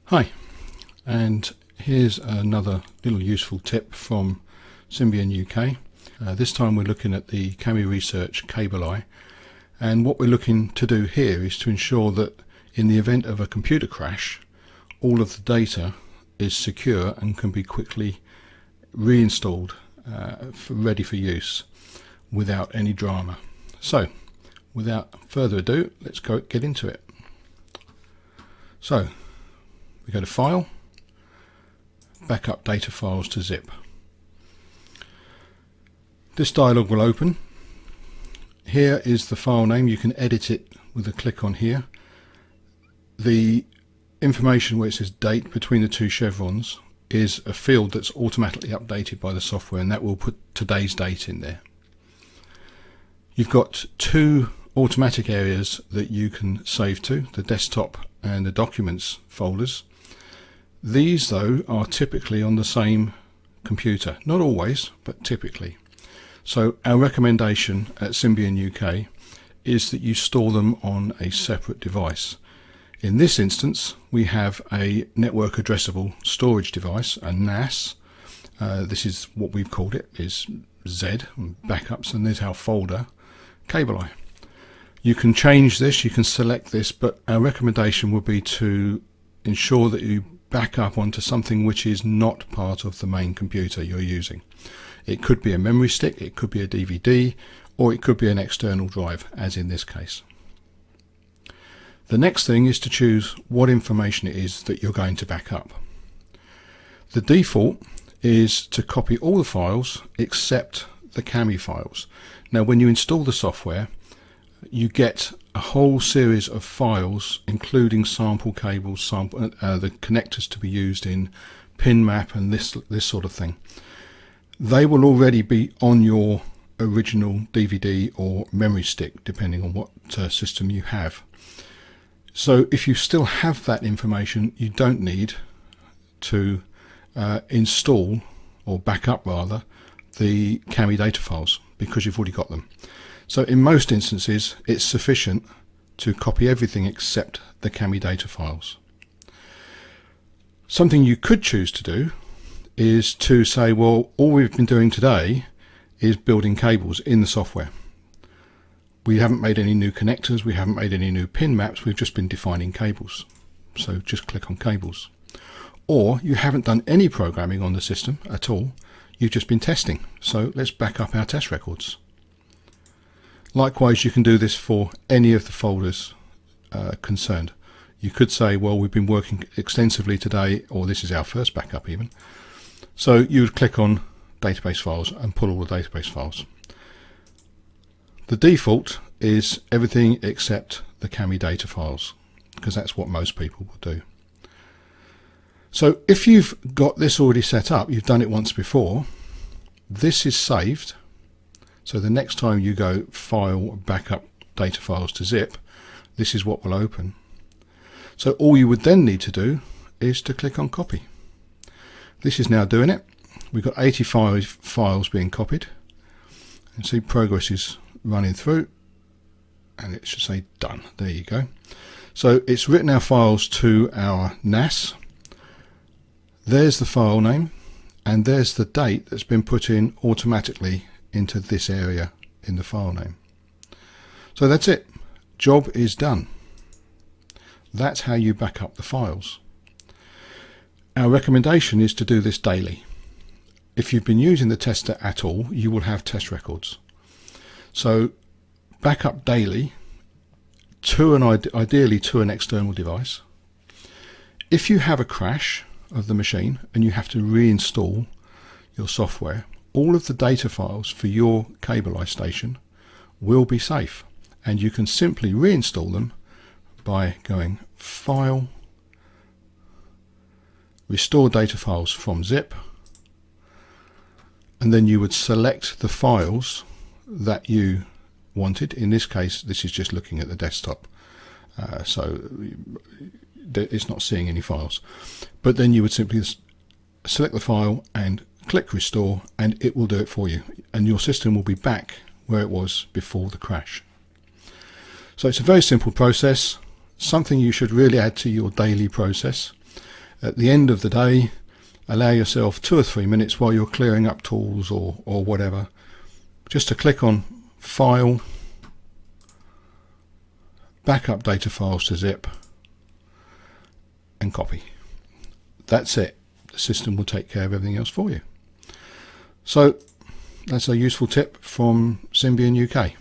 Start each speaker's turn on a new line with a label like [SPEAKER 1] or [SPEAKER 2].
[SPEAKER 1] Hi, and here's another little useful tip from Cimbian UK. This time we're looking at the CAMI research CableEye, and what we're looking to do here is to ensure that in the event of a computer crash, all of the data is secure and can be quickly reinstalled ready for use without any drama. So without further ado, let's get into it. So we go to File, Backup Data Files to Zip. This dialog will open. Here is the file name. You can edit it with a click on here. The information where it says date between the two chevrons is a field that's automatically updated by the software, and that will put today's date in there. You've got two automatic areas that you can save to, the desktop and the documents folders. These though are typically on the same computer, not always, but typically. So our recommendation at Cimbian UK is that you store them on a separate device. In this instance, we have a network addressable storage device, a NAS. This is what we've called it, is Z, backups, and there's our folder, CableEye. You can change this, you can select this, but our recommendation would be to ensure that you back up onto something which is not part of the main computer you're using. It could be a memory stick, it could be a DVD, or it could be an external drive, as in this case. The next thing is to choose what information it is that you're going to back up. The default is to copy all the files except the CAMI files. Now when you install the software, you get a whole series of files including sample cables, the connectors to be used in pin map and this sort of thing. They will already be on your original DVD or memory stick depending on what system you have. So if you still have that information, you don't need to install or back up rather the CAMI data files because you've already got them. So in most instances it's sufficient to copy everything except the CAMI data files. Something you could choose to do is to say, well, all we've been doing today is building cables in the software. We haven't made any new connectors, we haven't made any new pin maps, we've just been defining cables. So just click on cables. Or you haven't done any programming on the system at all, you've just been testing. So let's back up our test records. Likewise, you can do this for any of the folders concerned. You could say, well, we've been working extensively today, or this is our first backup even. So you would click on database files and pull all the database files. The default is everything except the CAMI data files, because that's what most people will do. So if you've got this already set up, you've done it once before, this is saved. So the next time you go File, Backup Data Files to Zip, this is what will open. So all you would then need to do is to click on Copy. This is now doing it. We've got 85 files being copied. And see progress is running through, and it should say done. There you go. So it's written our files to our NAS. There's the file name, and there's the date that's been put in automatically into this area in the file name. So that's it. Job is done. That's how you back up the files. Our recommendation is to do this daily. If you've been using the tester at all, you will have test records. So back up daily to ideally to an external device. If you have a crash of the machine and you have to reinstall your software, all of the data files for your CableEye station will be safe, and you can simply reinstall them by going File, Restore Data Files from Zip, and then you would select the files that you wanted. In this case, this is just looking at the desktop, so it's not seeing any files. But then you would simply select the file and click Restore, and it will do it for you, and your system will be back where it was before the crash. So it's a very simple process, something you should really add to your daily process. At the end of the day, allow yourself 2 or 3 minutes while you're clearing up tools or whatever, just to click on File, Backup Data Files to Zip, and copy. That's it. The system will take care of everything else for you. So that's a useful tip from Cimbian UK.